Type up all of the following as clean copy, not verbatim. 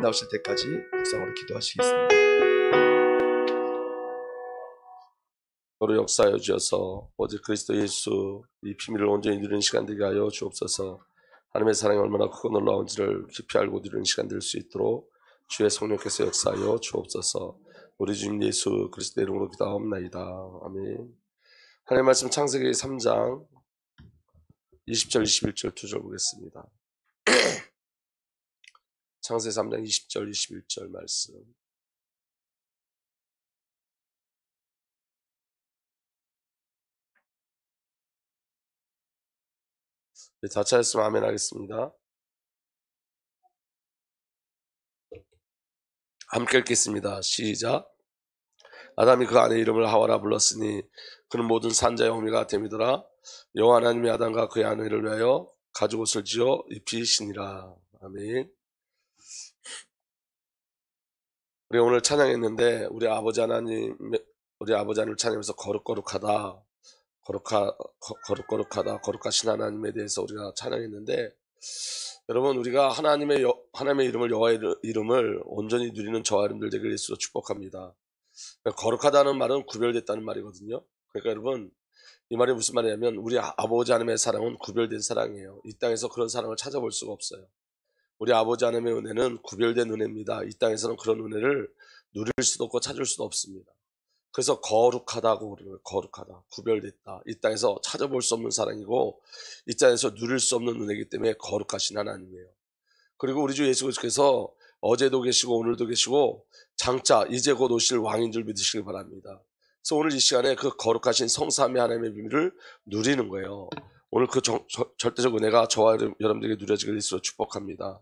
나오실 때까지 묵상으로 기도하시겠습니다. 너로 역사하여 주셔서 오직 그리스도 예수 이 비밀을 온전히 누리는 시간 되게 하여 주옵소서. 하나님의 사랑이 얼마나 크고 놀라운지를 깊이 알고 누리는 시간 될 수 있도록 주의 성령께서 역사하여 주옵소서. 우리 주님 예수 그리스도의 이름으로 기도하옵나이다. 아멘. 하나님의 말씀 창세기 3장 20절 21절 2절 보겠습니다. 창세기 3장 20절 21절 말씀. 다 찾았으면 아멘 하겠습니다. 함께 읽겠습니다. 시작. 아담이 그 아내 이름을 하와라 불렀으니 그는 모든 산자의 어미가 됨이더라. 여호와 하나님이 아담과 그의 아내를 위하여 가죽옷을 지어 입히시니라. 아멘. 우리 오늘 찬양했는데 우리 아버지 하나님을 찬양하면서 거룩하다, 거룩하신 하나님에 대해서 우리가 찬양했는데, 여러분 우리가 하나님의 이름을 여호와의 이름을 온전히 누리는 저와 여러분들 되길 예수로 축복합니다. 거룩하다는 말은 구별됐다는 말이거든요. 그러니까 여러분 이 말이 무슨 말이냐면 우리 아버지 하나님의 사랑은 구별된 사랑이에요. 이 땅에서 그런 사랑을 찾아볼 수가 없어요. 우리 아버지 하나님의 은혜는 구별된 은혜입니다. 이 땅에서는 그런 은혜를 누릴 수도 없고 찾을 수도 없습니다. 그래서 거룩하다고 그러는 거예요. 거룩하다, 구별됐다. 이 땅에서 찾아볼 수 없는 사랑이고 이 땅에서 누릴 수 없는 은혜이기 때문에 거룩하신 하나님이에요. 그리고 우리 주 예수 그리스도께서 어제도 계시고 오늘도 계시고 장차 이제 곧 오실 왕인 줄 믿으시길 바랍니다. 그래서 오늘 이 시간에 그 거룩하신 성삼위 하나님의 비밀을 누리는 거예요. 오늘 그 절대적 은혜가 저와 여러분들에게 누려지길 예수로 축복합니다.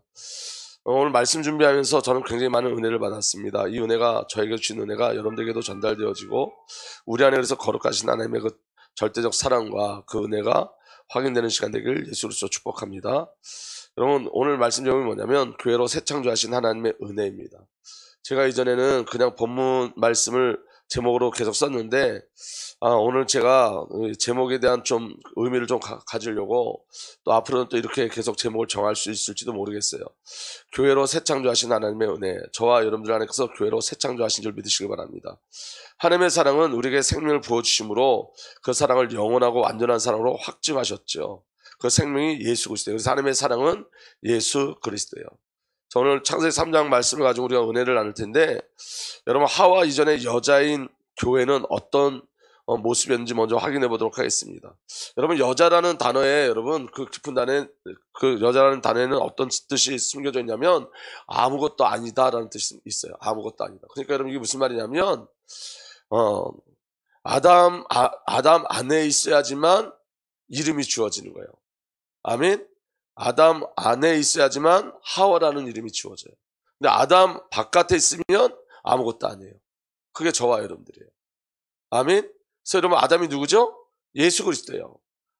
오늘 말씀 준비하면서 저는 굉장히 많은 은혜를 받았습니다. 이 은혜가 저에게 주신 은혜가 여러분들에게도 전달되어지고 우리 안에 그래서 거룩하신 하나님의 그 절대적 사랑과 그 은혜가 확인되는 시간 되길 예수로 축복합니다. 여러분 오늘 말씀 제목이 뭐냐면 교회로 새 창조하신 하나님의 은혜입니다. 제가 이전에는 그냥 본문 말씀을 제목으로 계속 썼는데 오늘 제가 제목에 대한 좀 의미를 좀 가지려고 또 앞으로는 또 이렇게 계속 제목을 정할 수 있을지도 모르겠어요. 교회로 새 창조하신 하나님의 은혜, 저와 여러분들 안에서 교회로 새 창조하신 줄 믿으시길 바랍니다. 하나님의 사랑은 우리에게 생명을 부어주심으로 그 사랑을 영원하고 완전한 사랑으로 확증하셨죠. 그 생명이 예수 그리스도예요. 그래서 하나님의 사랑은 예수 그리스도예요. 자, 오늘 창세기 3장 말씀을 가지고 우리가 은혜를 나눌 텐데, 여러분 하와 이전의 여자인 교회는 어떤 모습이었는지 먼저 확인해 보도록 하겠습니다. 여러분 여자라는 단어에 여러분 그 깊은 단어에 그 여자라는 단어에는 어떤 뜻이 숨겨져 있냐면 아무것도 아니다라는 뜻이 있어요. 아무것도 아니다. 그러니까 여러분 이게 무슨 말이냐면 아담 안에 있어야지만 이름이 주어지는 거예요. 아멘. 아담 안에 있어야지만 하와라는 이름이 주어져요. 근데 아담 바깥에 있으면 아무것도 아니에요. 그게 저와 여러분들이에요. 아멘. 그래서 여러분 아담이 누구죠? 예수 그리스도예요.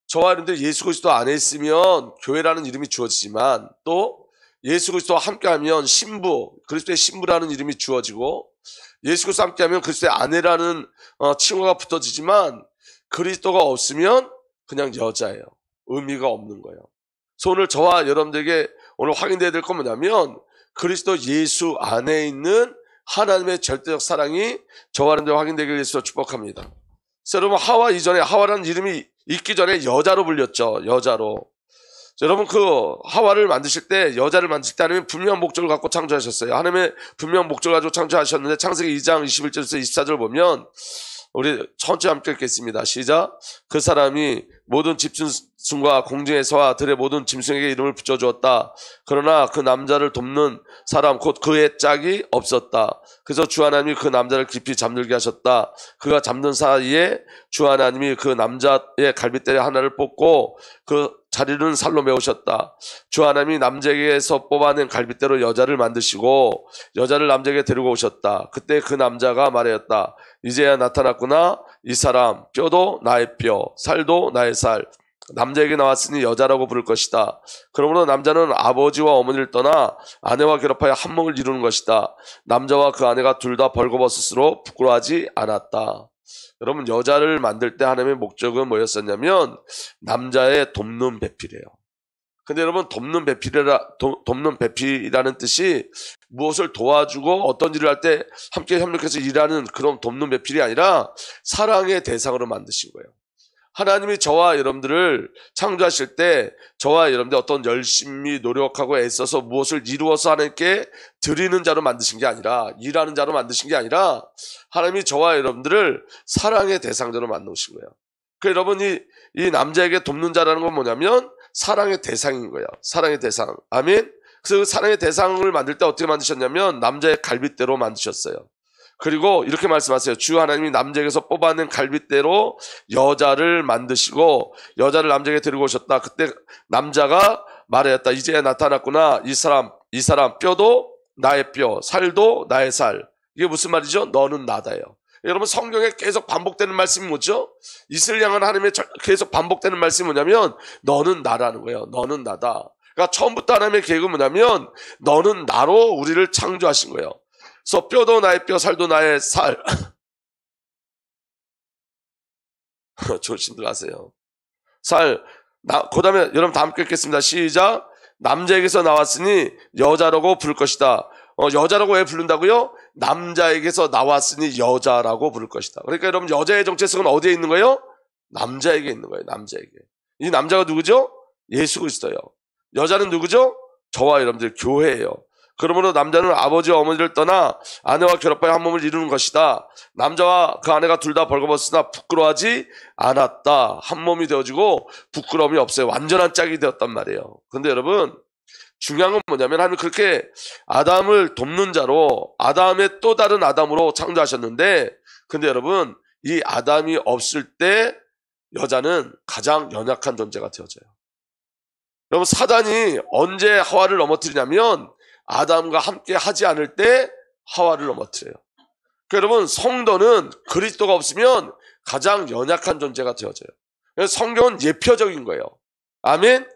저와 여러분들 예수 그리스도 안에 있으면 교회라는 이름이 주어지지만 또 예수 그리스도와 함께하면 신부, 그리스도의 신부라는 이름이 주어지고 예수 그리스도와 함께하면 그리스도의 아내라는 칭호가 붙어지지만 그리스도가 없으면 그냥 여자예요. 의미가 없는 거예요. 그래서 오늘 저와 여러분들에게 오늘 확인되어야 될 건 뭐냐면 그리스도 예수 안에 있는 하나님의 절대적 사랑이 저와 여러분들 확인되길 위해서 축복합니다. 그래서 여러분 하와 이전에 하와라는 이름이 있기 전에 여자로 불렸죠. 여자로. 여러분 그 하와를 만드실 때 여자를 만드실 때 하나님은 분명한 목적을 갖고 창조하셨어요. 하나님의 분명한 목적을 가지고 창조하셨는데 창세기 2장 21절에서 24절 보면 우리 천천히 함께 읽겠습니다. 시작. 그 사람이 모든 집순과 공중에서와 들의 모든 짐승에게 이름을 붙여주었다. 그러나 그 남자를 돕는 사람 곧 그의 짝이 없었다. 그래서 주 하나님이 그 남자를 깊이 잠들게 하셨다. 그가 잠든 사이에 주 하나님이 그 남자의 갈빗대를 하나를 뽑고 그 자리는 살로 메우셨다. 주 하나님이 남자에게서 뽑아낸 갈빗대로 여자를 만드시고 여자를 남자에게 데리고 오셨다. 그때 그 남자가 말하였다. 이제야 나타났구나. 이 사람 뼈도 나의 뼈, 살도 나의 살. 남자에게 나왔으니 여자라고 부를 것이다. 그러므로 남자는 아버지와 어머니를 떠나 아내와 결합하여 한 몸을 이루는 것이다. 남자와 그 아내가 둘 다 벌거벗을수록 부끄러워하지 않았다. 여러분 여자를 만들 때 하나님의 목적은 뭐였었냐면 남자의 돕는 배필이에요. 근데 여러분 돕는 배필이라는 뜻이 무엇을 도와주고 어떤 일을 할 때 함께 협력해서 일하는 그런 돕는 배필이 아니라 사랑의 대상으로 만드신 거예요. 하나님이 저와 여러분들을 창조하실 때 저와 여러분들 어떤 열심히 노력하고 애써서 무엇을 이루어서 하나님께 드리는 자로 만드신 게 아니라, 일하는 자로 만드신 게 아니라 하나님이 저와 여러분들을 사랑의 대상자로 만드신 거예요. 그 여러분이 이 남자에게 돕는 자라는 건 뭐냐면 사랑의 대상인 거예요. 사랑의 대상. 아멘. 그래서 그 사랑의 대상을 만들 때 어떻게 만드셨냐면 남자의 갈빗대로 만드셨어요. 그리고 이렇게 말씀하세요. 주 하나님이 남자에게서 뽑아낸 갈빗대로 여자를 만드시고 여자를 남자에게 데리고 오셨다. 그때 남자가 말하였다. 이제 나타났구나. 이 사람 뼈도 나의 뼈, 살도 나의 살. 이게 무슨 말이죠? 너는 나다예요. 여러분 성경에 계속 반복되는 말씀이 뭐죠? 이슬 향한 하나님의 계속 반복되는 말씀이 뭐냐면 너는 나라는 거예요. 너는 나다. 그러니까 처음부터 하나님의 계획은 뭐냐면 너는 나로 우리를 창조하신 거예요. 그래서 뼈도 나의 뼈, 살도 나의 살. 조심들 하세요. 살. 그 다음에 여러분 다 함께 읽겠습니다. 시작. 남자에게서 나왔으니 여자라고 부를 것이다. 여자라고 왜 부른다고요? 남자에게서 나왔으니 여자라고 부를 것이다. 그러니까 여러분 여자의 정체성은 어디에 있는 거예요? 남자에게 있는 거예요. 남자에게. 이 남자가 누구죠? 예수 그리스도예요. 여자는 누구죠? 저와 여러분들 교회예요. 그러므로 남자는 아버지와 어머니를 떠나 아내와 결합하여 한 몸을 이루는 것이다. 남자와 그 아내가 둘 다 벌거벗으나 부끄러워하지 않았다. 한 몸이 되어지고 부끄러움이 없어요. 완전한 짝이 되었단 말이에요. 근데 여러분 중요한 건 뭐냐면 하나님 그렇게 아담을 돕는 자로 아담의 또 다른 아담으로 창조하셨는데 근데 여러분 이 아담이 없을 때 여자는 가장 연약한 존재가 되어져요. 여러분 사단이 언제 하와를 넘어뜨리냐면 아담과 함께 하지 않을 때 하와를 넘어뜨려요. 그러니까 여러분 성도는 그리스도가 없으면 가장 연약한 존재가 되어져요. 그래서 성경은 예표적인 거예요. 아멘.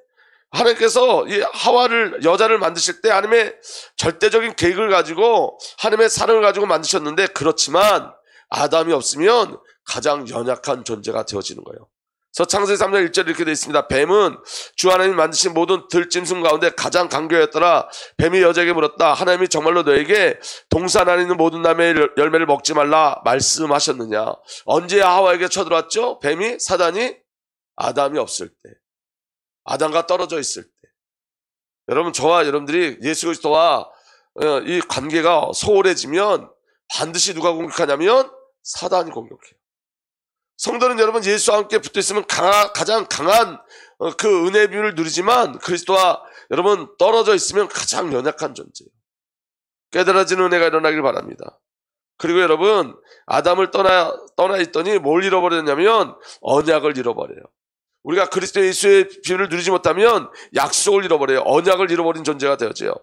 하나님께서 이 하와를 여자를 만드실 때 하나님의 절대적인 계획을 가지고 하나님의 사랑을 가지고 만드셨는데 그렇지만 아담이 없으면 가장 연약한 존재가 되어지는 거예요. 그래서 창세기 3장 1절에 이렇게 되어 있습니다. 뱀은 주 하나님이 만드신 모든 들짐승 가운데 가장 강교였더라. 뱀이 여자에게 물었다. 하나님이 정말로 너에게 동산 안에 있는 모든 나무의 열매를 먹지 말라 말씀하셨느냐. 언제 하와에게 쳐들어왔죠? 뱀이 사단이 아담이 없을 때. 아담과 떨어져 있을 때. 여러분 저와 여러분들이 예수 그리스도와 이 관계가 소홀해지면 반드시 누가 공격하냐면 사단이 공격해요. 성도는 여러분 예수와 함께 붙어있으면 가장 강한 그 은혜의 비밀을 누리지만 그리스도와 여러분 떨어져 있으면 가장 연약한 존재예요. 깨달아지는 은혜가 일어나길 바랍니다. 그리고 여러분 아담을 떠나 있더니 뭘 잃어버렸냐면 언약을 잃어버려요. 우리가 그리스도 예수의 비밀을 누리지 못하면 약속을 잃어버려요. 언약을 잃어버린 존재가 되어져요.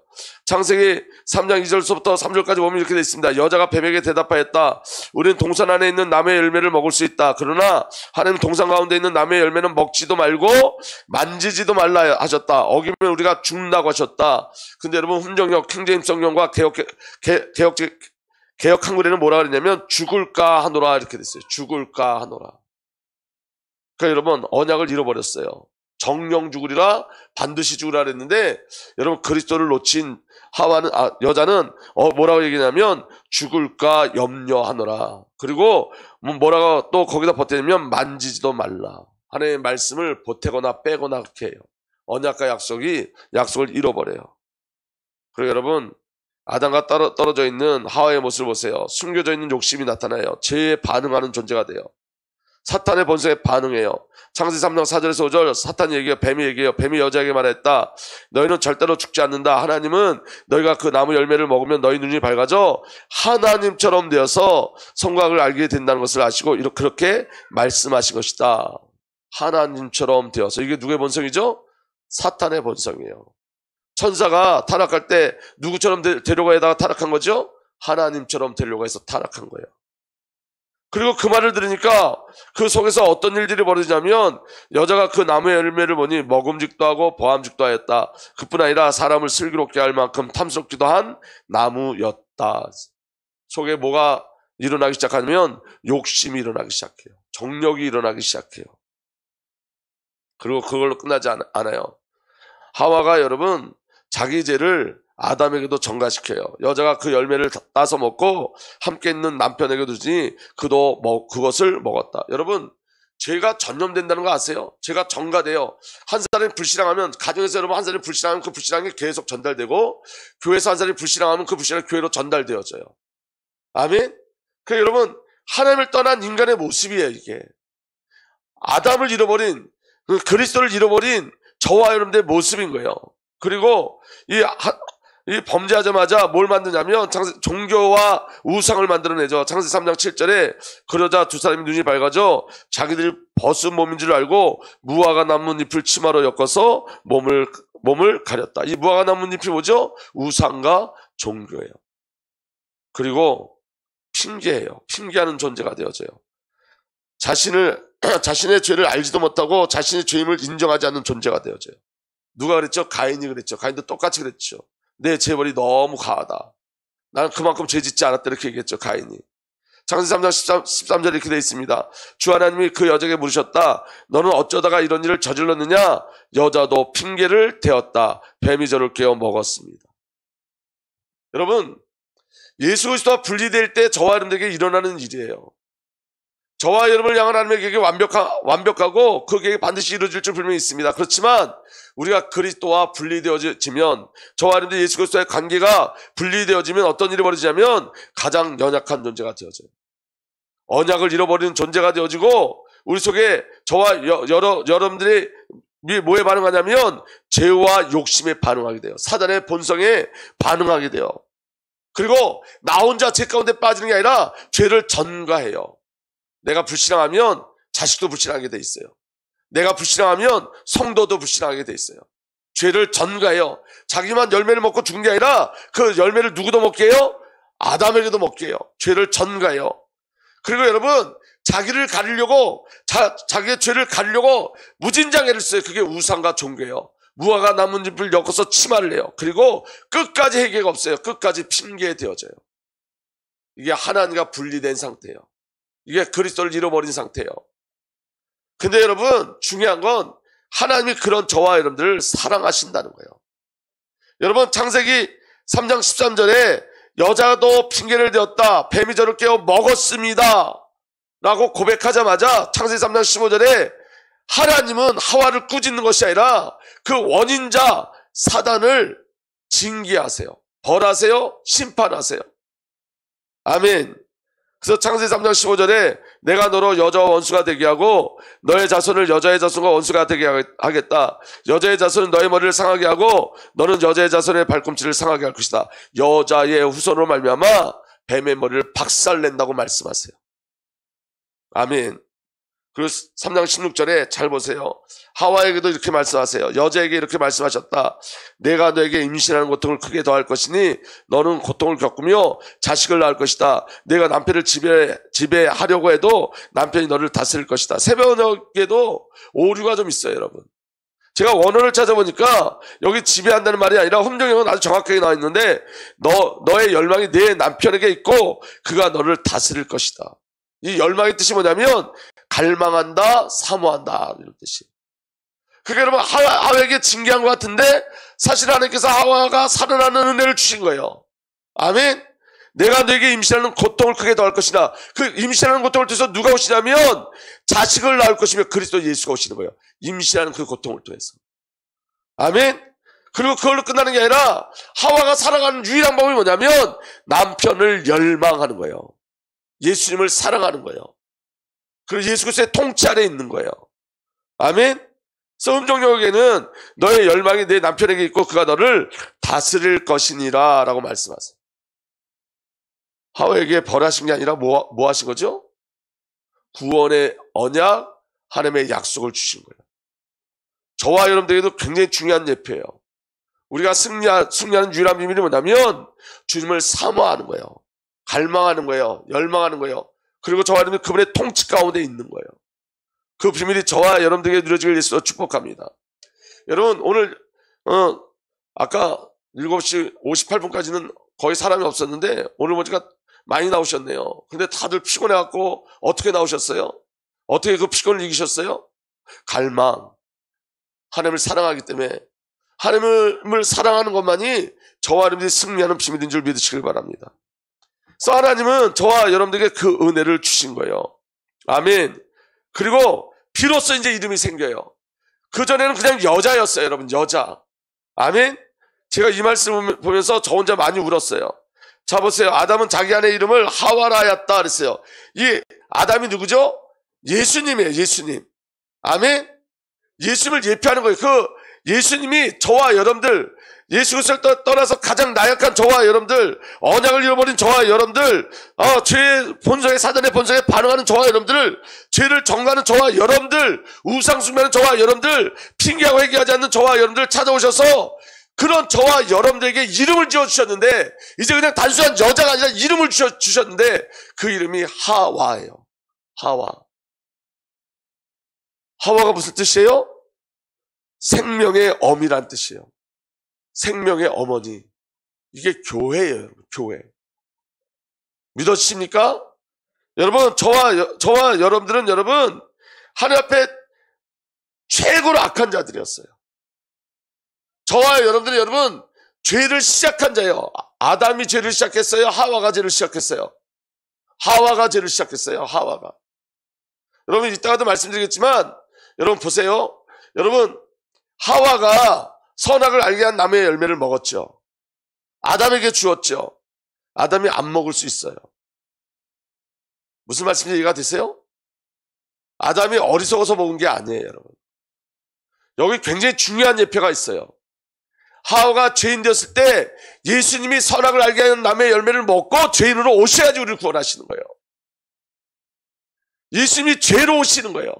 창세기 3장 2절부터 3절까지 보면 이렇게 되어 있습니다. 여자가 뱀에게 대답하였다. 우리는 동산 안에 있는 나무의 열매를 먹을 수 있다. 그러나 하나님 동산 가운데 있는 나무의 열매는 먹지도 말고 만지지도 말라 하셨다. 어기면 우리가 죽는다고 하셨다. 근데 여러분 훈정역 킹제임스 성경과 개역 한글에는 뭐라 그러냐면 죽을까 하노라 이렇게 됐어요. 죽을까 하노라. 그러니까 여러분 언약을 잃어버렸어요. 정령 죽으리라 반드시 죽으라 그랬는데 여러분 그리스도를 놓친 여자는 뭐라고 얘기냐면 죽을까 염려하노라. 그리고 뭐라고 또 거기다 보태냐면 만지지도 말라. 하나님의 말씀을 보태거나 빼거나 그렇게 해요. 언약과 약속을 잃어버려요. 그리고 여러분 아담과 떨어져 있는 하와의 모습을 보세요. 숨겨져 있는 욕심이 나타나요. 죄에 반응하는 존재가 돼요. 사탄의 본성에 반응해요. 창세기 3장 4절에서 5절 사탄이 얘기해요. 뱀이 얘기해요. 뱀이 여자에게 말했다. 너희는 절대로 죽지 않는다. 하나님은 너희가 그 나무 열매를 먹으면 너희 눈이 밝아져 하나님처럼 되어서 성곽을 알게 된다는 것을 아시고 그렇게 말씀하신 것이다. 하나님처럼 되어서. 이게 누구의 본성이죠? 사탄의 본성이에요. 천사가 타락할 때 누구처럼 되려고 해다가 타락한 거죠? 하나님처럼 되려고 해서 타락한 거예요. 그리고 그 말을 들으니까 그 속에서 어떤 일들이 벌어지냐면 여자가 그 나무의 열매를 보니 먹음직도 하고 보암직도 하였다. 그뿐 아니라 사람을 슬기롭게 할 만큼 탐스럽기도 한 나무였다. 속에 뭐가 일어나기 시작하면 욕심이 일어나기 시작해요. 정력이 일어나기 시작해요. 그리고 그걸로 끝나지 않아요. 하와가 여러분 자기 죄를 아담에게도 전가시켜요. 여자가 그 열매를 따서 먹고 함께 있는 남편에게도 주니 그도 그것을 먹었다. 여러분, 죄가 전염된다는 거 아세요? 죄가 전가돼요. 한 사람이 불신앙하면, 가정에서 여러분 한 사람이 불신앙하면 그 불신앙이 계속 전달되고, 교회에서 한 사람이 불신앙하면 그 불신앙이 교회로 전달되어져요. 아멘? 그러니까 여러분, 하나님을 떠난 인간의 모습이에요, 이게. 아담을 잃어버린, 그리스도를 잃어버린 저와 여러분들의 모습인 거예요. 그리고 이 범죄하자마자 뭘 만드냐면 종교와 우상을 만들어내죠. 창세기 3장 7절에 그러자 두 사람이 눈이 밝아져 자기들이 벗은 몸인 줄 알고 무화과 나뭇잎을 치마로 엮어서 몸을 가렸다. 이 무화과 나뭇잎이 뭐죠? 우상과 종교예요. 그리고 핑계예요. 핑계하는 존재가 되어져요. 자신의 죄를 알지도 못하고 자신의 죄임을 인정하지 않는 존재가 되어져요. 누가 그랬죠? 가인이 그랬죠. 가인도 똑같이 그랬죠. 내 죄벌이 너무 과하다. 나는 그만큼 죄 짓지 않았다. 이렇게 얘기했죠, 가인이. 창세기 3장 13절에 이렇게 되어 있습니다. 주 하나님이 그 여자에게 물으셨다. 너는 어쩌다가 이런 일을 저질렀느냐? 여자도 핑계를 대었다. 뱀이 저를 깨워 먹었습니다. 여러분, 예수 그리스도와 분리될 때 저와 여러분에게 일어나는 일이에요. 저와 여러분을 향한 하나님의 계획이 완벽하고 그 계획이 반드시 이루어질 줄 분명히 있습니다. 그렇지만 우리가 그리스도와 분리되어지면, 저와 여러분들 예수 그리스도의 관계가 분리되어지면 어떤 일이 벌어지냐면 가장 연약한 존재가 되어져요. 언약을 잃어버리는 존재가 되어지고, 우리 속에 저와 여러분들이 뭐에 반응하냐면 죄와 욕심에 반응하게 돼요. 사단의 본성에 반응하게 돼요. 그리고 나 혼자 죄 가운데 빠지는 게 아니라 죄를 전가해요. 내가 불신앙하면 자식도 불신하게 돼 있어요. 내가 불신앙하면 성도도 불신하게 돼 있어요. 죄를 전가해요. 자기만 열매를 먹고 죽은 게 아니라 그 열매를 누구도 먹게 해요? 아담에게도 먹게 해요. 죄를 전가해요. 그리고 여러분, 자기를 가리려고, 자기의 죄를 가리려고 무진장애를 써요. 그게 우상과 종교예요. 무화과 나뭇잎을 엮어서 치마를 해요. 그리고 끝까지 해결가 없어요. 끝까지 핑계에 되어져요. 이게 하나님과 분리된 상태예요. 이게 그리스도를 잃어버린 상태예요. 근데 여러분, 중요한 건 하나님이 그런 저와 여러분들을 사랑하신다는 거예요. 여러분, 창세기 3장 13절에 여자도 핑계를 대었다. 뱀이 저를 깨워 먹었습니다. 라고 고백하자마자 창세기 3장 15절에 하나님은 하와를 꾸짖는 것이 아니라 그 원인자 사단을 징계하세요. 벌하세요. 심판하세요. 아멘. 그래서 창세기 3장 15절에 내가 너로 여자와 원수가 되게 하고 너의 자손을 여자의 자손과 원수가 되게 하겠다. 여자의 자손은 너의 머리를 상하게 하고 너는 여자의 자손의 발꿈치를 상하게 할 것이다. 여자의 후손으로 말미암아 뱀의 머리를 박살낸다고 말씀하세요. 아멘. 그리고 3장 16절에 잘 보세요. 하와에게도 이렇게 말씀하세요. 여자에게 이렇게 말씀하셨다. 내가 너에게 임신하는 고통을 크게 더할 것이니 너는 고통을 겪으며 자식을 낳을 것이다. 내가 남편을 지배하려고 해도 남편이 너를 다스릴 것이다. 새벽에도 오류가 좀 있어요, 여러분. 제가 원어를 찾아보니까 여기 지배한다는 말이 아니라 흠정형은 아주 정확하게 나와 있는데 너의 열망이 내 남편에게 있고 그가 너를 다스릴 것이다. 이 열망의 뜻이 뭐냐면 갈망한다, 사모한다 이런 뜻이. 그러니까 여러분, 하와에게 징계한 것 같은데 사실 하나님께서 하와가 살아나는 은혜를 주신 거예요. 아멘. 내가 너에게 임신하는 고통을 크게 더할 것이다. 그 임신하는 고통을 통해서 누가 오시냐면 자식을 낳을 것이며 그리스도 예수가 오시는 거예요. 임신하는 그 고통을 통해서. 아멘. 그리고 그걸로 끝나는 게 아니라 하와가 살아가는 유일한 방법이 뭐냐면 남편을 열망하는 거예요. 예수님을 사랑하는 거예요. 그리고 예수 그리스도의 통치 아래에 있는 거예요. 아멘. 그래서 음정역에는 너의 열망이 내 남편에게 있고 그가 너를 다스릴 것이니라 라고 말씀하세요. 하와에게 벌하신 게 아니라 뭐 하신 거죠? 구원의 언약, 하나님의 약속을 주신 거예요. 저와 여러분들에게도 굉장히 중요한 예표예요. 우리가 승리하는 유일한 비밀이 뭐냐면 주님을 사모하는 거예요. 갈망하는 거예요. 열망하는 거예요. 그리고 저와 여러분들 그분의 통치 가운데 있는 거예요. 그 비밀이 저와 여러분들에게 누려지길 예수로 축복합니다. 여러분, 오늘 아까 7시 58분까지는 거의 사람이 없었는데 오늘 보니까 많이 나오셨네요. 근데 다들 피곤해갖고 어떻게 나오셨어요? 어떻게 그 피곤을 이기셨어요? 갈망. 하나님을 사랑하기 때문에 하나님을 사랑하는 것만이 저와 여러분들이 승리하는 비밀인 줄 믿으시길 바랍니다. 그래서 하나님은 저와 여러분들에게 그 은혜를 주신 거예요. 아멘. 그리고 비로소 이제 이름이 생겨요. 그전에는 그냥 여자였어요, 여러분. 여자. 아멘. 제가 이 말씀을 보면서 저 혼자 많이 울었어요. 자, 보세요. 아담은 자기 아내 이름을 하와라 하였다 그랬어요. 이 아담이 누구죠? 예수님이에요, 예수님. 아멘. 예수님을 예표하는 거예요. 그 예수님이 저와 여러분들, 예수 그리스도를 떠나서 가장 나약한 저와 여러분들, 언약을 잃어버린 저와 여러분들, 죄의 본성에, 사단의 본성에 반응하는 저와 여러분들, 죄를 정하는 저와 여러분들, 우상 숭배하는 저와 여러분들, 핑계하고 회개하지 않는 저와 여러분들 찾아오셔서 그런 저와 여러분들에게 이름을 지어주셨는데, 이제 그냥 단순한 여자가 아니라 이름을 주셨는데, 그 이름이 하와예요. 하와. 하와가 무슨 뜻이에요? 생명의 어미란 뜻이에요. 생명의 어머니. 이게 교회예요, 여러분. 교회. 믿어지십니까? 여러분, 저와 여러분들은 여러분, 하나님 앞에 최고로 악한 자들이었어요. 저와 여러분들은 여러분, 죄를 시작한 자예요. 아담이 죄를 시작했어요? 하와가 죄를 시작했어요? 하와가 죄를 시작했어요. 하와가. 여러분, 이따가도 말씀드리겠지만, 여러분 보세요. 여러분, 하와가 선악을 알게 한 나무의 열매를 먹었죠. 아담에게 주었죠. 아담이 안 먹을 수 있어요. 무슨 말씀인지 이해가 되세요? 아담이 어리석어서 먹은 게 아니에요, 여러분. 여기 굉장히 중요한 예표가 있어요. 하와가 죄인 되었을 때 예수님이 선악을 알게 하는 나무의 열매를 먹고 죄인으로 오셔야지 우리를 구원하시는 거예요. 예수님이 죄로 오시는 거예요.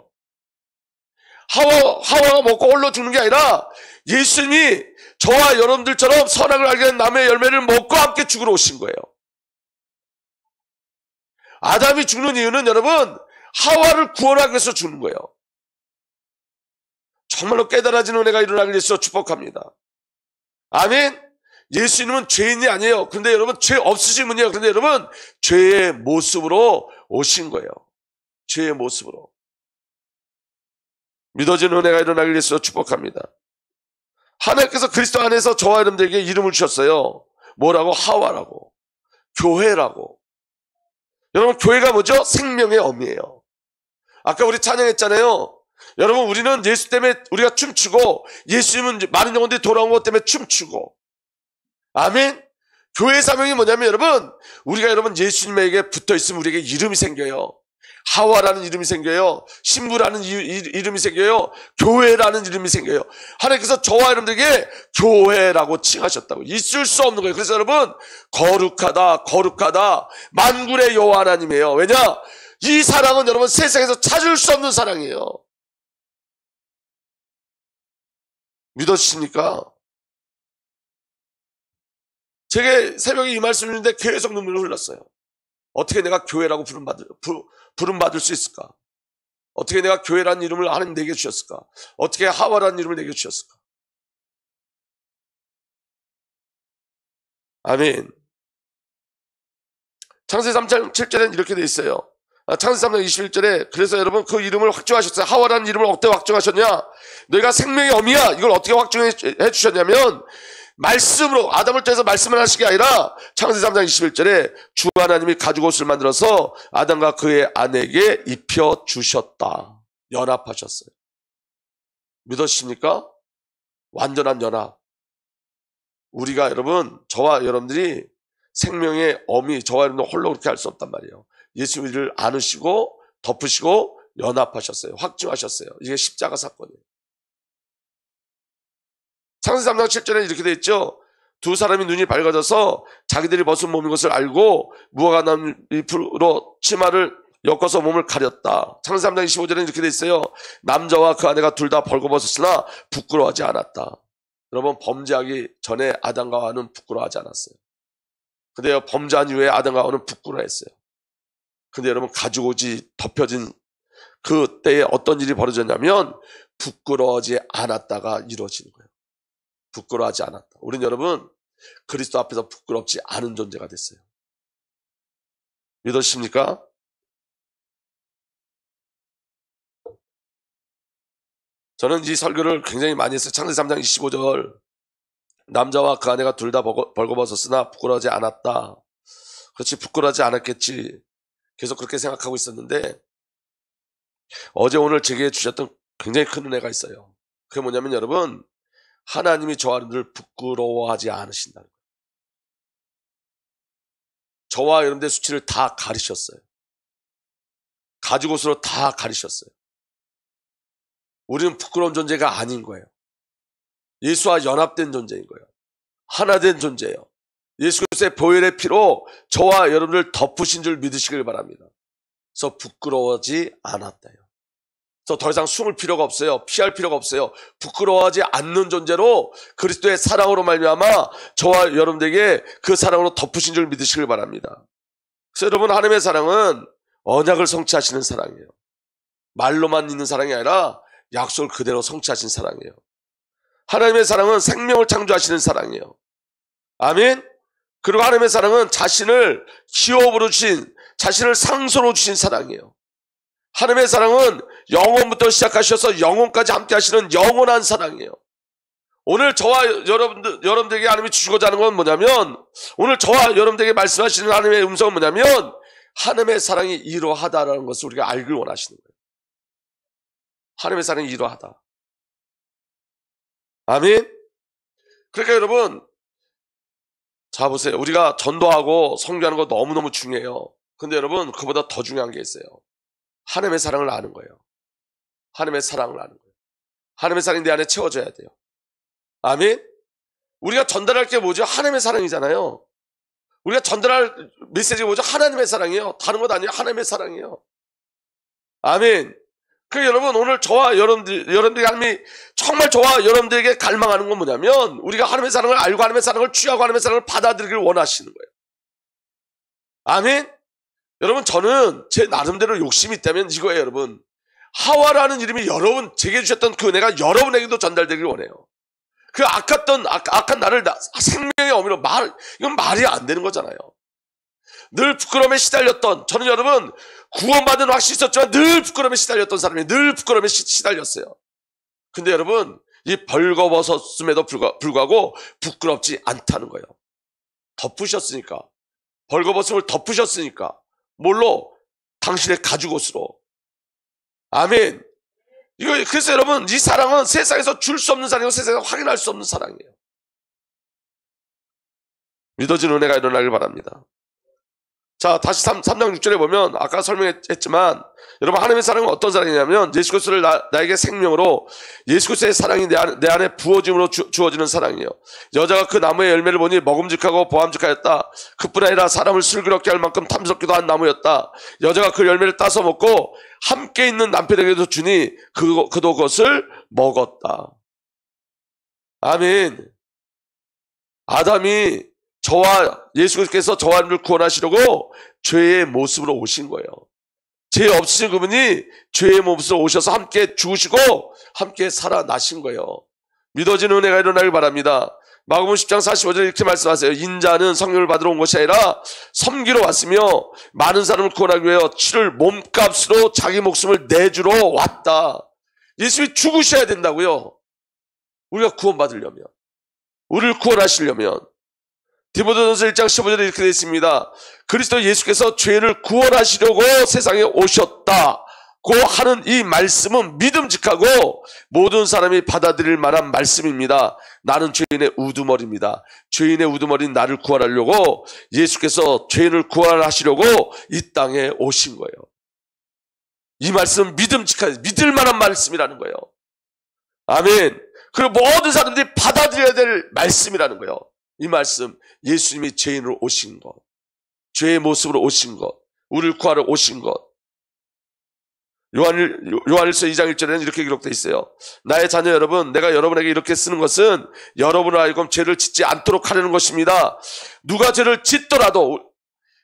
하와가 먹고 홀로 죽는 게 아니라 예수님이 저와 여러분들처럼 선악을 알게 하는 나무의 열매를 먹고 함께 죽으러 오신 거예요. 아담이 죽는 이유는 여러분, 하와를 구원하기 위해서 죽는 거예요. 정말로 깨달아지는 은혜가 일어나길 위해서 축복합니다. 아멘. 예수님은 죄인이 아니에요. 그런데 여러분, 죄 없으신 분이에요. 그런데 여러분, 죄의 모습으로 오신 거예요. 죄의 모습으로. 믿어지는 은혜가 일어나길 위해서 축복합니다. 하나님께서 그리스도 안에서 저와 여러분들에게 이름을 주셨어요. 뭐라고? 하와라고. 교회라고. 여러분, 교회가 뭐죠? 생명의 어미예요. 아까 우리 찬양했잖아요. 여러분, 우리는 예수 때문에 우리가 춤추고, 예수님은 많은 영혼들이 돌아온 것 때문에 춤추고. 아멘. 교회 사명이 뭐냐면 여러분, 우리가 여러분 예수님에게 붙어있으면 우리에게 이름이 생겨요. 하와라는 이름이 생겨요. 신부라는 이름이 생겨요. 교회라는 이름이 생겨요. 하나님께서 저와 여러분들에게 교회라고 칭하셨다고. 있을 수 없는 거예요. 그래서 여러분, 거룩하다, 거룩하다, 만군의 여호와 하나님이에요. 왜냐? 이 사랑은 여러분 세상에서 찾을 수 없는 사랑이에요. 믿어지십니까? 제게 새벽에 이 말씀을 했는데 계속 눈물이 흘렀어요. 어떻게 내가 교회라고 부름받을 수 있을까? 어떻게 내가 교회라는 이름을 하나님 내게 주셨을까? 어떻게 하와라는 이름을 내게 주셨을까? 아멘. 창세기 3장 7절에는 이렇게 돼 있어요. 창세기 3장 21절에 그래서 여러분 그 이름을 확정하셨어요. 하와라는 이름을 어떻게 확정하셨냐? 너희가 생명의 어미야. 이걸 어떻게 확정해 주셨냐면 말씀으로, 아담을 통해서 말씀을 하신 게 아니라 창세기 3장 21절에 주 하나님이 가죽옷을 만들어서 아담과 그의 아내에게 입혀주셨다. 연합하셨어요. 믿으십니까? 완전한 연합. 우리가 여러분, 저와 여러분들이 생명의 어미, 저와 여러분들 홀로 그렇게 할 수 없단 말이에요. 예수님을 안으시고 덮으시고 연합하셨어요. 확증하셨어요. 이게 십자가 사건이에요. 창세기 3장 7절에 이렇게 되어 있죠. 두 사람이 눈이 밝아져서 자기들이 벗은 몸인 것을 알고 무화과 나무 잎으로 치마를 엮어서 몸을 가렸다. 창세기 3장 25절에 이렇게 되어 있어요. 남자와 그 아내가 둘 다 벌거벗었으나 부끄러워하지 않았다. 여러분, 범죄하기 전에 아담과 하와는 부끄러워하지 않았어요. 근데 범죄한 이후에 아담과 하와는 부끄러워했어요. 근데 여러분, 가죽옷이 덮여진 그때에 어떤 일이 벌어졌냐면 부끄러워하지 않았다가 이루어지는 거예요. 부끄러워하지 않았다. 우린 여러분 그리스도 앞에서 부끄럽지 않은 존재가 됐어요. 믿으십니까? 저는 이 설교를 굉장히 많이 했어요. 창세기 3장 25절 남자와 그 아내가 둘 다 벌거벗었으나 부끄러워하지 않았다. 그렇지, 부끄러워하지 않았겠지. 계속 그렇게 생각하고 있었는데 어제 오늘 제게 주셨던 굉장히 큰 은혜가 있어요. 그게 뭐냐면 여러분, 하나님이 저와 여러분들 부끄러워하지 않으신다는 거예요. 저와 여러분들의 수치를 다 가리셨어요. 가죽옷으로 다 가리셨어요. 우리는 부끄러운 존재가 아닌 거예요. 예수와 연합된 존재인 거예요. 하나 된 존재예요. 예수 그리스도의 보혈의 피로 저와 여러분을 덮으신 줄 믿으시길 바랍니다. 그래서 부끄러워하지 않았다요. 그래서 더 이상 숨을 필요가 없어요. 피할 필요가 없어요. 부끄러워하지 않는 존재로 그리스도의 사랑으로 말미암아 저와 여러분들에게 그 사랑으로 덮으신 줄 믿으시길 바랍니다. 그래서 여러분, 하나님의 사랑은 언약을 성취하시는 사랑이에요. 말로만 있는 사랑이 아니라 약속을 그대로 성취하신 사랑이에요. 하나님의 사랑은 생명을 창조하시는 사랑이에요. 아멘. 그리고 하나님의 사랑은 자신을 기업으로 주신, 자신을 상소로 주신 사랑이에요. 하나님의 사랑은 영원부터 시작하셔서 영원까지 함께 하시는 영원한 사랑이에요. 오늘 저와 여러분들에게 하나님이 주시고자 하는 건 뭐냐면, 오늘 저와 여러분들에게 말씀하시는 하나님의 음성은 뭐냐면, 하나님의 사랑이 이러하다라는 것을 우리가 알길 원하시는 거예요. 하나님의 사랑이 이러하다. 아멘. 그러니까 여러분, 자 보세요. 우리가 전도하고 선교하는 거 너무너무 중요해요. 근데 여러분, 그보다 더 중요한 게 있어요. 하나님의 사랑을 아는 거예요. 하나님의 사랑을 아는 거예요. 하나님의 사랑이 내 안에 채워져야 돼요. 아멘. 우리가 전달할 게 뭐죠? 하나님의 사랑이잖아요. 우리가 전달할 메시지가 뭐죠? 하나님의 사랑이에요. 다른 것 아니에요. 하나님의 사랑이에요. 아멘. 그 여러분, 오늘 저와 여러분들에게 하나님이 정말 저와 여러분들에게 갈망하는 건 뭐냐면, 우리가 하나님의 사랑을 알고 하나님의 사랑을 취하고 하나님의 사랑을 받아들이길 원하시는 거예요. 아멘. 여러분, 저는 제 나름대로 욕심이 있다면 이거예요. 여러분, 하와라는 이름이 여러분 제게 주셨던 그 은혜가 여러분에게도 전달되길 원해요. 그 악한 나를 생명의 어미로 이건 말이 안 되는 거잖아요. 늘 부끄러움에 시달렸던, 저는 여러분 구원받은 확신이 있었지만 늘 부끄러움에 시달렸던 사람이 늘 부끄러움에 시달렸어요. 근데 여러분, 이 벌거벗었음에도 불구하고 부끄럽지 않다는 거예요. 덮으셨으니까, 벌거벗음을 덮으셨으니까. 뭘로? 당신의 가죽옷으로. 아멘. 그래서 여러분, 이 사랑은 세상에서 줄 수 없는 사랑이고 세상에서 확인할 수 없는 사랑이에요. 믿어지는 은혜가 일어나길 바랍니다. 자, 다시 3장 6절에 보면 아까 설명했지만, 여러분, 하나님의 사랑은 어떤 사랑이냐면 예수 그리스도를 나에게 생명으로, 예수 그리스도의 사랑이 내 안에 부어짐으로 주어지는 사랑이에요. 여자가 그 나무의 열매를 보니 먹음직하고 보암직하였다. 그뿐 아니라 사람을 슬기롭게 할 만큼 탐스럽기도 한 나무였다. 여자가 그 열매를 따서 먹고 함께 있는 남편에게도 주니 그도 그것을 먹었다. 아멘. 아담이 예수 그리스도께서 저와 여러분을 구원하시려고 죄의 모습으로 오신 거예요. 죄 없으신 그분이 죄의 모습으로 오셔서 함께 죽으시고 함께 살아나신 거예요. 믿어지는 은혜가 일어나길 바랍니다. 마가복음 10장 45절에 이렇게 말씀하세요. 인자는 성령을 받으러 온 것이 아니라 섬기러 왔으며 많은 사람을 구원하기 위하여 치를 몸값으로 자기 목숨을 내주러 왔다. 예수님이 죽으셔야 된다고요. 우리가 구원받으려면, 우리를 구원하시려면. 디모데전서 1장 15절에 이렇게 되어 있습니다. 그리스도 예수께서 죄를 구원하시려고 세상에 오셨다고 하는 이 말씀은 믿음직하고 모든 사람이 받아들일 만한 말씀입니다. 나는 죄인의 우두머리입니다. 죄인의 우두머리인 나를 구원하려고 예수께서 죄인을 구원하시려고 이 땅에 오신 거예요. 이 말씀은 믿을 만한 말씀이라는 거예요. 아멘. 그리고 모든 사람들이 받아들여야 될 말씀이라는 거예요. 이 말씀, 예수님이 죄인으로 오신 것, 죄의 모습으로 오신 것, 우리를 구하러 오신 것. 요한일서 2장 1절에는 이렇게 기록되어 있어요. 나의 자녀 여러분, 내가 여러분에게 이렇게 쓰는 것은 여러분을 하여금 죄를 짓지 않도록 하려는 것입니다. 누가 죄를 짓더라도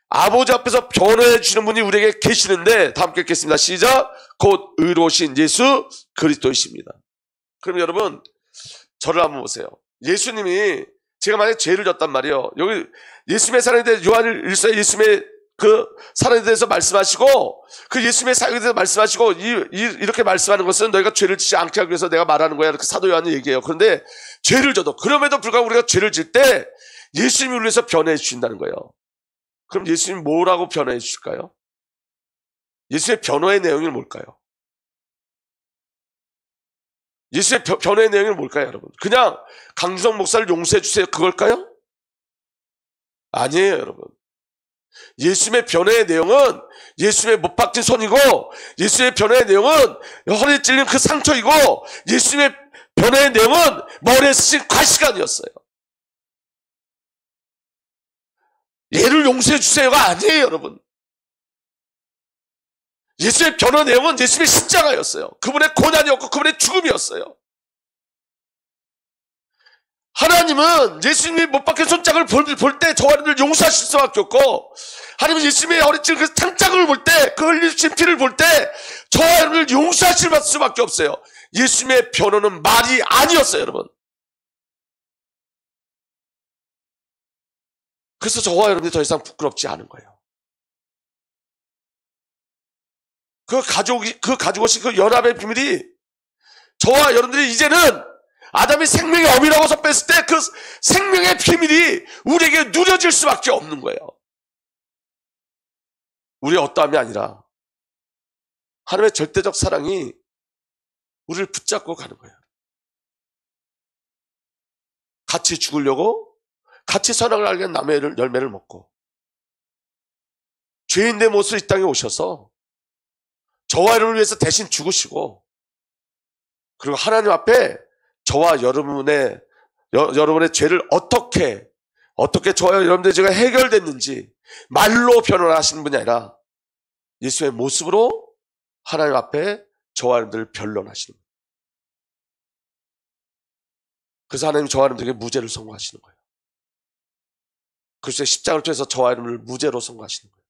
아버지 앞에서 변호해 주시는 분이 우리에게 계시는데, 다 함께 읽겠습니다. 시작. 곧 의로우신 예수 그리스도이십니다. 그럼 여러분, 저를 한번 보세요. 예수님이, 제가 만약에 죄를 졌단 말이에요. 여기 예수님의 사랑에 대해 요한일서에 예수님의 그 사랑에 대해서 말씀하시고 그 예수님의 사역에 대해서 말씀하시고 이렇게 말씀하는 것은 너희가 죄를 짓지 않게 하기 위해서 내가 말하는 거야. 이렇게 사도 요한이 얘기해요. 그런데 죄를 져도 그럼에도 불구하고 우리가 죄를 질 때 예수님이 우리를 위해서 변호해 주신다는 거예요. 그럼 예수님이 뭐라고 변호해 주실까요? 예수의 변호의 내용이 뭘까요? 예수의 변호의 내용이 뭘까요, 여러분? 그냥 강주성 목사를 용서해 주세요, 그걸까요? 아니에요, 여러분. 예수님의 변호의 내용은 예수님의 못 박힌 손이고, 예수님의 변호의 내용은 허리에 찔린 그 상처이고, 예수님의 변호의 내용은 머리에 쓰신 과시간이었어요. 얘를 용서해 주세요가 아니에요, 여러분. 예수의 변호 내용은 예수님의 십자가였어요. 그분의 고난이었고 그분의 죽음이었어요. 하나님은 예수님이 못 박힌 손짝을 볼 때 저와 여러분들 용서하실 수밖에 없고, 하나님은 예수님의 허리찔 그 상짝을 볼 때, 그 흘리신 피를 볼 때 저와 여러분들 용서하실 수밖에 없어요. 예수님의 변호는 말이 아니었어요, 여러분. 그래서 저와 여러분들이 더 이상 부끄럽지 않은 거예요. 그 가지고신 그 연합의 비밀이 저와 여러분들이 이제는 아담이 생명의 어미라고서 뺐을 때 그 생명의 비밀이 우리에게 누려질 수밖에 없는 거예요. 우리의 어떠함이 아니라 하나님의 절대적 사랑이 우리를 붙잡고 가는 거예요. 같이 죽으려고 같이 선악을 알게 남의 열매를 먹고 죄인의 모습으로 이 땅에 오셔서 저와 여러분을 위해서 대신 죽으시고, 그리고 하나님 앞에 저와 여러분의 죄를 어떻게 저와 여러분들의 죄가 해결됐는지 말로 변론하시는 분이 아니라 예수의 모습으로 하나님 앞에 저와 여러분들을 변론하시는 거예요. 그래서 하나님 저와 여러분들에게 무죄를 선고하시는 거예요. 그리스도의 십자가를 통해서 저와 여러분을 무죄로 선고하시는 거예요.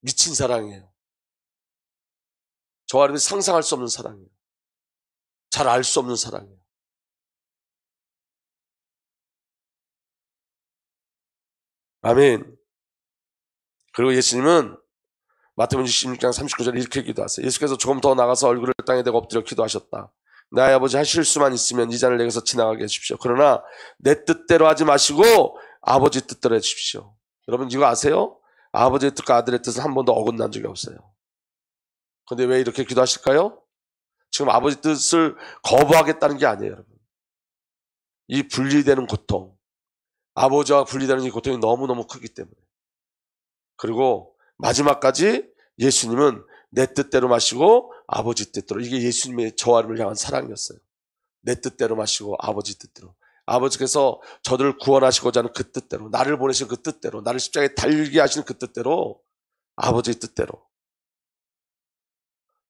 미친 사랑이에요. 저와 여러분이 상상할 수 없는 사랑이에요. 잘 알 수 없는 사랑이에요. 아멘. 그리고 예수님은 마태복음 16장 39절에 이렇게 기도하세요. 예수께서 조금 더 나가서 얼굴을 땅에 대고 엎드려 기도하셨다. 나의 아버지, 하실 수만 있으면 이 잔을 내게서 지나가게 해주십시오. 그러나 내 뜻대로 하지 마시고 아버지 뜻대로 해주십시오. 여러분 이거 아세요? 아버지의 뜻과 아들의 뜻은 한 번도 어긋난 적이 없어요. 그런데 왜 이렇게 기도하실까요? 지금 아버지 뜻을 거부하겠다는 게 아니에요, 여러분. 이 분리되는 고통, 아버지와 분리되는 이 고통이 너무너무 크기 때문에. 그리고 마지막까지 예수님은 내 뜻대로 마시고 아버지 뜻대로. 이게 예수님의 저와 여러분을 향한 사랑이었어요. 내 뜻대로 마시고 아버지 뜻대로. 아버지께서 저들을 구원하시고자 하는 그 뜻대로, 나를 보내신 그 뜻대로, 나를 십자가에 달게 하시는 그 뜻대로, 아버지의 뜻대로.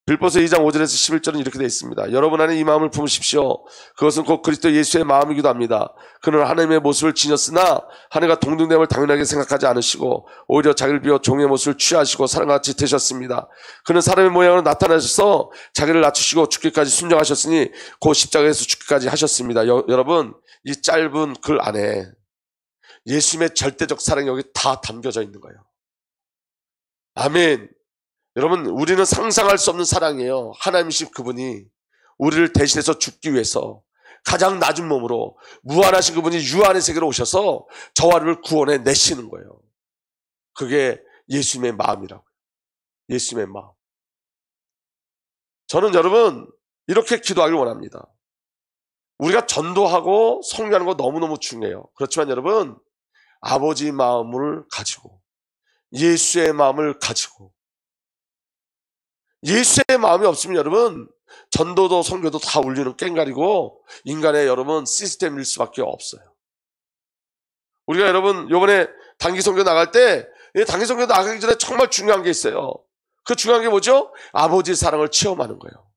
빌보서 2장 5절에서 11절은 이렇게 되어 있습니다. 여러분 안에 이 마음을 품으십시오. 그것은 곧 그리스도 예수의 마음이기도 합니다. 그는 하나님의 모습을 지녔으나 하늘과 동등됨을 당연하게 생각하지 않으시고 오히려 자기를 비워 종의 모습을 취하시고 사람같이 되셨습니다. 그는 사람의 모양으로 나타나셔서 자기를 낮추시고 죽기까지 순종하셨으니 곧 십자가에서 죽기까지 하셨습니다. 여러분 이 짧은 글 안에 예수님의 절대적 사랑이 여기 다 담겨져 있는 거예요. 아멘. 여러분 우리는 상상할 수 없는 사랑이에요. 하나님이신 그분이 우리를 대신해서 죽기 위해서 가장 낮은 몸으로 무한하신 그분이 유한의 세계로 오셔서 저와 여러분을 구원해 내시는 거예요. 그게 예수님의 마음이라고요. 예수님의 마음. 저는 여러분 이렇게 기도하길 원합니다. 우리가 전도하고 성교하는 거 너무너무 중요해요. 그렇지만 여러분 아버지 마음을 가지고 예수의 마음을 가지고, 예수의 마음이 없으면 여러분 전도도 선교도 다 울리는 꽹가리고 인간의 여러분 시스템일 수밖에 없어요. 우리가 여러분 이번에 단기 선교 나갈 때 단기 선교 나가기 전에 정말 중요한 게 있어요. 그 중요한 게 뭐죠? 아버지 사랑을 체험하는 거예요.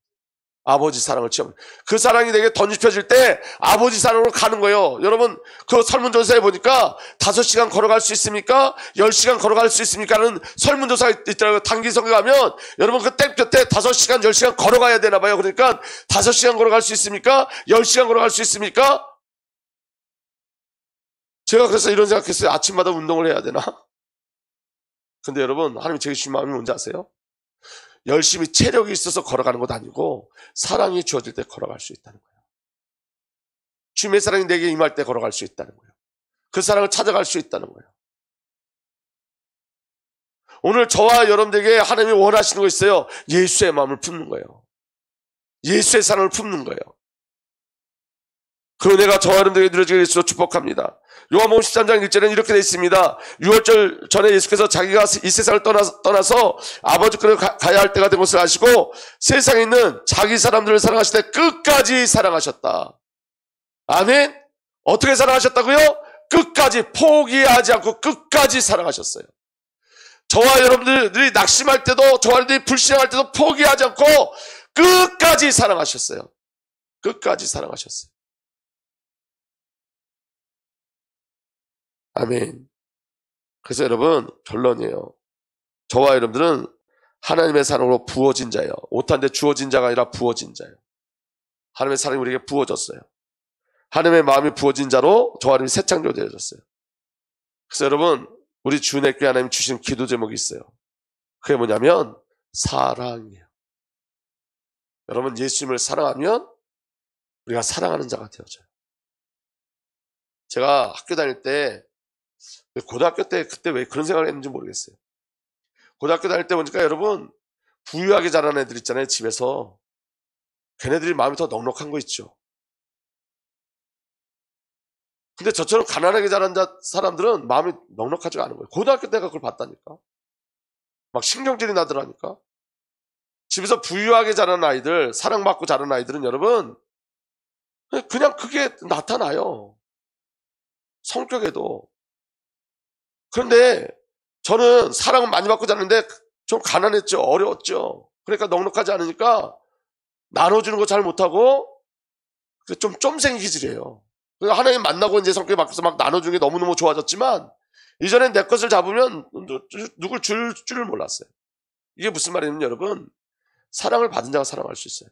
아버지 사랑을 체험. 그 사랑이 내게 던집혀질 때 아버지 사랑으로 가는 거예요. 여러분 그 설문조사에 보니까 5시간 걸어갈 수 있습니까? 10시간 걸어갈 수 있습니까? 라는 설문조사가 있더라고요. 단기 선교 가면 여러분 그 땡볕에 5시간 10시간 걸어가야 되나 봐요. 그러니까 5시간 걸어갈 수 있습니까? 10시간 걸어갈 수 있습니까? 제가 그래서 이런 생각했어요. 아침마다 운동을 해야 되나? 근데 여러분, 하나님이 제게 주신 마음이 뭔지 아세요? 열심히 체력이 있어서 걸어가는 것 아니고 사랑이 주어질 때 걸어갈 수 있다는 거예요. 주님의 사랑이 내게 임할 때 걸어갈 수 있다는 거예요. 그 사랑을 찾아갈 수 있다는 거예요. 오늘 저와 여러분들에게 하나님이 원하시는 거 있어요. 예수의 마음을 품는 거예요. 예수의 사랑을 품는 거예요. 그 은혜가 저와 여러분들에게 누려지게 될수록 축복합니다. 요한복음 13장 1절에는 이렇게 되어 있습니다. 6월절 전에 예수께서 자기가 이 세상을 떠나서 아버지께로 가야 할 때가 된 것을 아시고 세상에 있는 자기 사람들을 사랑하실 때 끝까지 사랑하셨다. 아멘. 어떻게 사랑하셨다고요? 끝까지 포기하지 않고 끝까지 사랑하셨어요. 저와 여러분들이 낙심할 때도, 저와 여러분들이 불신앙할 때도 포기하지 않고 끝까지 사랑하셨어요. 끝까지 사랑하셨어요. 아멘. 그래서 여러분, 결론이에요. 저와 여러분들은 하나님의 사랑으로 부어진 자예요. 옷한데 주어진 자가 아니라 부어진 자예요. 하나님의 사랑이 우리에게 부어졌어요. 하나님의 마음이 부어진 자로 저와 여러분이 새 창조 되어졌어요. 그래서 여러분, 우리 주님께 하나님 주신 기도 제목이 있어요. 그게 뭐냐면 사랑이에요. 여러분, 예수님을 사랑하면 우리가 사랑하는 자가 되어져요. 제가 학교 다닐 때, 고등학교 때 그때 왜 그런 생각을 했는지 모르겠어요. 고등학교 다닐 때 보니까 여러분, 부유하게 자란 애들 있잖아요. 집에서. 걔네들이 마음이 더 넉넉한 거 있죠. 근데 저처럼 가난하게 자란 사람들은 마음이 넉넉하지가 않은 거예요. 고등학교 때가 그걸 봤다니까. 막 신경질이 나더라니까. 집에서 부유하게 자란 아이들, 사랑받고 자란 아이들은 여러분, 그냥 그게 나타나요. 성격에도. 그런데 저는 사랑을 많이 받고 자랐는데 좀 가난했죠. 어려웠죠. 그러니까 넉넉하지 않으니까 나눠주는 거 잘 못하고 좀 쫌생이 기질이에요. 하나님 만나고 이제 성격이 바뀌어서 막 나눠주는 게 너무너무 좋아졌지만 이전엔 내 것을 잡으면 누굴 줄 줄을 몰랐어요. 이게 무슨 말이냐면 여러분, 사랑을 받은 자가 사랑할 수 있어요.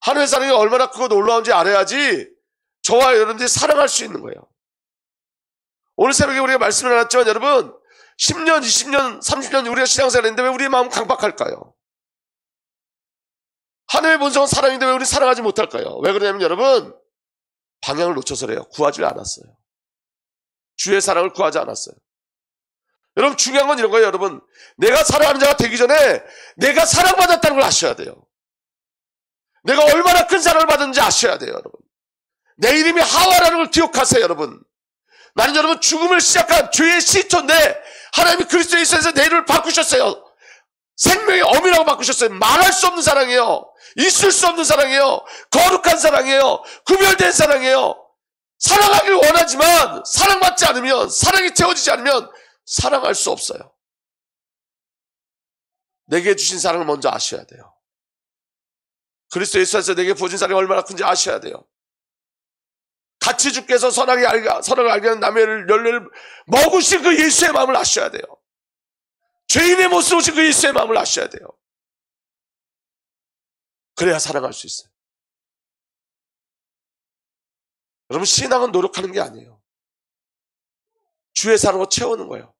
하나님의 사랑이 얼마나 크고 놀라운지 알아야지 저와 여러분들이 사랑할 수 있는 거예요. 오늘 새벽에 우리가 말씀을 나눴지만 여러분, 10년, 20년, 30년 우리가 신앙생활을 했는데 왜 우리의 마음은 강박할까요? 하나님의 본성은 사랑인데 왜 우리는 사랑하지 못할까요? 왜 그러냐면 여러분, 방향을 놓쳐서 그래요. 구하지 않았어요. 주의 사랑을 구하지 않았어요. 여러분, 중요한 건 이런 거예요. 여러분, 내가 사랑하는 자가 되기 전에 내가 사랑받았다는 걸 아셔야 돼요. 내가 얼마나 큰 사랑을 받았는지 아셔야 돼요. 여러분, 내 이름이 하와라는 걸 기억하세요. 여러분, 나는 여러분 죽음을 시작한 죄의 시초인데 하나님이 그리스도 예수에서 내 이름을 바꾸셨어요. 생명의 어미라고 바꾸셨어요. 말할 수 없는 사랑이에요. 있을 수 없는 사랑이에요. 거룩한 사랑이에요. 구별된 사랑이에요. 사랑하길 원하지만 사랑받지 않으면, 사랑이 채워지지 않으면 사랑할 수 없어요. 내게 주신 사랑을 먼저 아셔야 돼요. 그리스도 예수에서 내게 부어진 사랑이 얼마나 큰지 아셔야 돼요. 같이 주께서 선악을 알게 하는 남의 열매를 먹으신 그 예수의 마음을 아셔야 돼요. 죄인의 모습을 오신 그 예수의 마음을 아셔야 돼요. 그래야 사랑할 수 있어요. 여러분, 신앙은 노력하는 게 아니에요. 주의 사랑으로 채우는 거예요.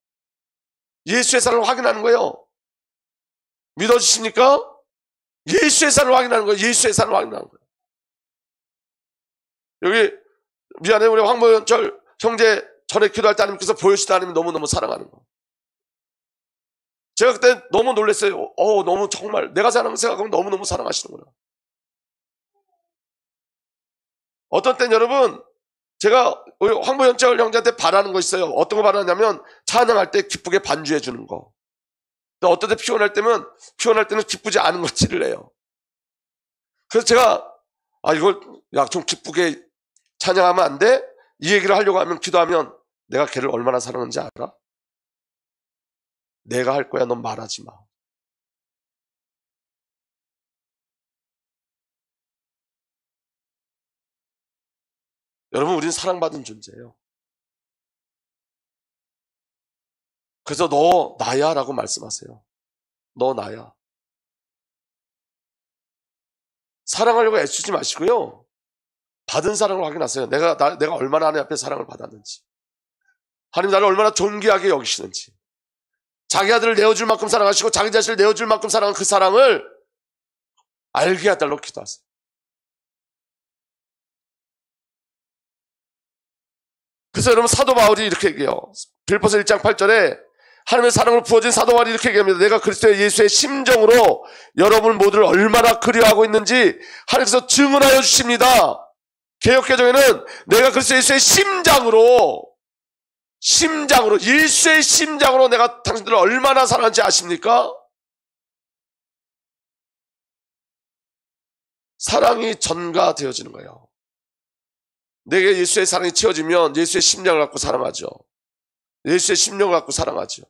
예수의 사랑을 확인하는 거예요. 믿어지십니까? 예수의 사랑을 확인하는 거예요. 예수의 사랑을 확인하는 거예요. 여기 미안해, 우리 황보현철 형제 전에 기도할 때 하나님께서 보여주시다 하나님 너무너무 사랑하는 거. 제가 그때 너무 놀랐어요. 너무 정말 내가 생각하면 너무너무 사랑하시는구나. 어떤 땐 여러분, 제가 우리 황보현철 형제한테 바라는 거 있어요. 어떤 거 바라냐면 찬양할 때 기쁘게 반주해 주는 거. 또 어떤 때 피곤할 때는 기쁘지 않은 거 찌를 내요. 그래서 제가 이걸 좀 기쁘게 찬양하면 안 돼? 이 얘기를 하려고 하면, 기도하면 내가 걔를 얼마나 사랑하는지 알아? 내가 할 거야, 넌 말하지 마. 여러분, 우리는 사랑받은 존재예요. 그래서 너 나야 라고 말씀하세요. 너 나야. 사랑하려고 애쓰지 마시고요. 받은 사랑을 확인하세요. 내가 얼마나 하나님 앞에 사랑을 받았는지, 하나님 나를 얼마나 존귀하게 여기시는지, 자기 아들을 내어줄 만큼 사랑하시고 자기 자신을 내어줄 만큼 사랑한 그 사랑을 알게 해달라고 기도하세요. 그래서 여러분, 사도 바울이 이렇게 얘기해요. 빌립보서 1장 8절에 하나님의 사랑으로 부어진 사도 바울이 이렇게 얘기합니다. 내가 그리스도 예수의 심정으로 여러분 모두를 얼마나 그리워하고 있는지 하나님께서 증언하여 주십니다. 개역개정에는 내가 그리스도 예수의 심장으로, 예수의 심장으로 내가 당신들을 얼마나 사랑하는지 아십니까? 사랑이 전가되어지는 거예요. 내게 예수의 사랑이 채워지면 예수의 심령을 갖고 사랑하죠. 예수의 심령을 갖고 사랑하죠.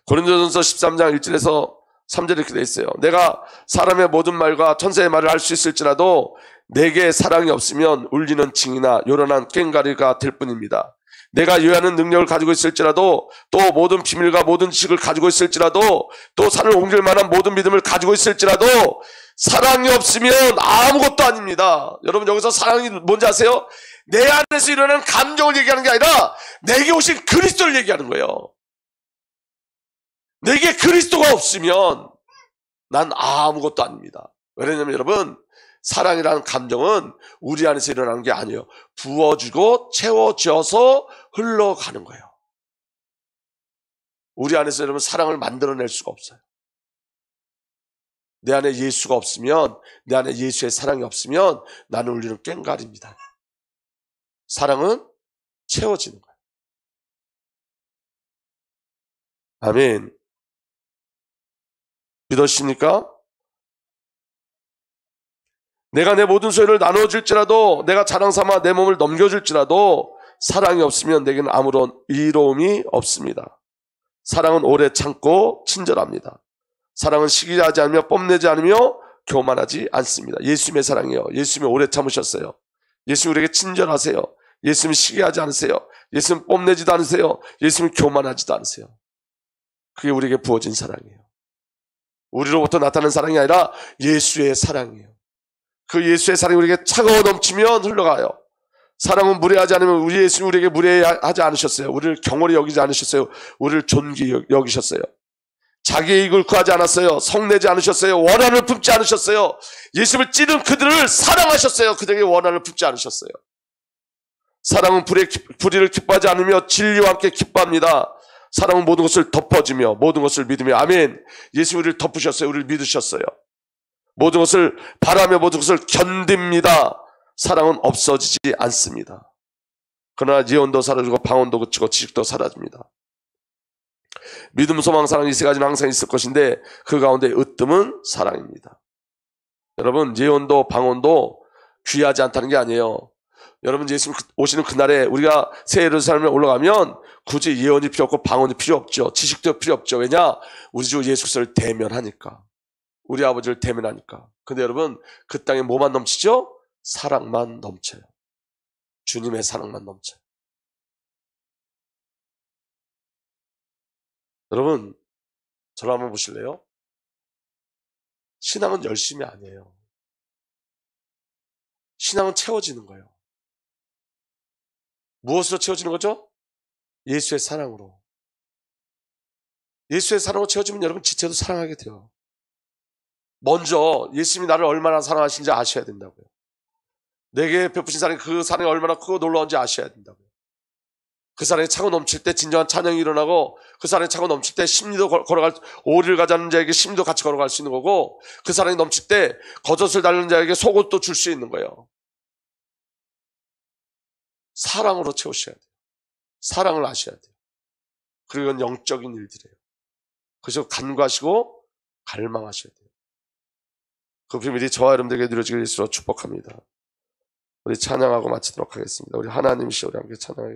고린도전서 13장 1절에서 3절에 이렇게 되어 있어요. 내가 사람의 모든 말과 천사의 말을 할 수 있을지라도 내게 사랑이 없으면 울리는 징이나 요란한 꽹과리가 될 뿐입니다. 내가 요하는 능력을 가지고 있을지라도, 또 모든 비밀과 모든 지식을 가지고 있을지라도, 또 산을 옮길 만한 모든 믿음을 가지고 있을지라도 사랑이 없으면 아무것도 아닙니다. 여러분, 여기서 사랑이 뭔지 아세요? 내 안에서 일어나는 감정을 얘기하는 게 아니라 내게 오신 그리스도를 얘기하는 거예요. 내게 그리스도가 없으면 난 아무것도 아닙니다. 왜냐하면 여러분, 사랑이라는 감정은 우리 안에서 일어나는 게 아니에요. 부어주고 채워져서 흘러가는 거예요. 우리 안에서 여러분, 사랑을 만들어낼 수가 없어요. 내 안에 예수가 없으면, 내 안에 예수의 사랑이 없으면 나는 울리는 꽹과리입니다. 사랑은 채워지는 거예요. 아멘. 믿으십니까? 내가 내 모든 소유를 나눠줄지라도, 내가 자랑 삼아 내 몸을 넘겨줄지라도 사랑이 없으면 내게는 아무런 이로움이 없습니다. 사랑은 오래 참고 친절합니다. 사랑은 시기하지 않으며 뽐내지 않으며 교만하지 않습니다. 예수님의 사랑이요. 예수님이 오래 참으셨어요. 예수님 우리에게 친절하세요. 예수님 시기하지 않으세요. 예수님 뽐내지도 않으세요. 예수님 교만하지도 않으세요. 그게 우리에게 부어진 사랑이에요. 우리로부터 나타나는 사랑이 아니라 예수의 사랑이에요. 그 예수의 사랑이 우리에게 차가워 넘치면 흘러가요. 사랑은 무례하지 않으면 우리 예수님 우리에게 무례하지 않으셨어요. 우리를 경홀히 여기지 않으셨어요. 우리를 존귀히 여기셨어요. 자기의 이익을 구하지 않았어요. 성내지 않으셨어요. 원한을 품지 않으셨어요. 예수님을 찌른 그들을 사랑하셨어요. 그들에게 원한을 품지 않으셨어요. 사랑은 불의를 기뻐하지 않으며 진리와 함께 기뻐합니다. 사랑은 모든 것을 덮어주며 모든 것을 믿으며. 아멘. 예수 우리를 덮으셨어요. 우리를 믿으셨어요. 모든 것을 바라며 모든 것을 견딥니다. 사랑은 없어지지 않습니다. 그러나 예언도 사라지고 방언도 그치고 지식도 사라집니다. 믿음, 소망, 사랑 이 세 가지는 항상 있을 것인데 그 가운데 으뜸은 사랑입니다. 여러분, 예언도 방언도 귀하지 않다는 게 아니에요. 여러분, 예수님 오시는 그날에 우리가 새 예루살렘에 올라가면 굳이 예언이 필요 없고 방언이 필요 없죠. 지식도 필요 없죠. 왜냐? 우리 주 예수 그리스도를 대면하니까. 우리 아버지를 대면하니까. 근데 여러분, 그 땅에 뭐만 넘치죠? 사랑만 넘쳐요. 주님의 사랑만 넘쳐요. 여러분, 저를 한번 보실래요? 신앙은 열심이 아니에요. 신앙은 채워지는 거예요. 무엇으로 채워지는 거죠? 예수의 사랑으로. 예수의 사랑으로 채워지면 여러분 지체도 사랑하게 돼요. 먼저 예수님이 나를 얼마나 사랑하시는지 아셔야 된다고요. 내게 베푸신 사랑이 그 사랑이 얼마나 크고 놀라운지 아셔야 된다고요. 그 사랑이 차고 넘칠 때 진정한 찬양이 일어나고, 그 사랑이 차고 넘칠 때 심리도 걸어갈, 오리를 가자는 자에게 심리도 같이 걸어갈 수 있는 거고, 그 사랑이 넘칠 때 겉옷을 달는 자에게 속옷도 줄 수 있는 거예요. 사랑으로 채우셔야 돼요. 사랑을 아셔야 돼요. 그리고 이건 영적인 일들이에요. 그래서 간구하시고 갈망하셔야 돼요. 그 비밀이 저와 여러분들에게 누려지길 예수로 축복합니다. 우리 찬양하고 마치도록 하겠습니다. 우리 하나님이시여 우리 함께 찬양하겠습니다.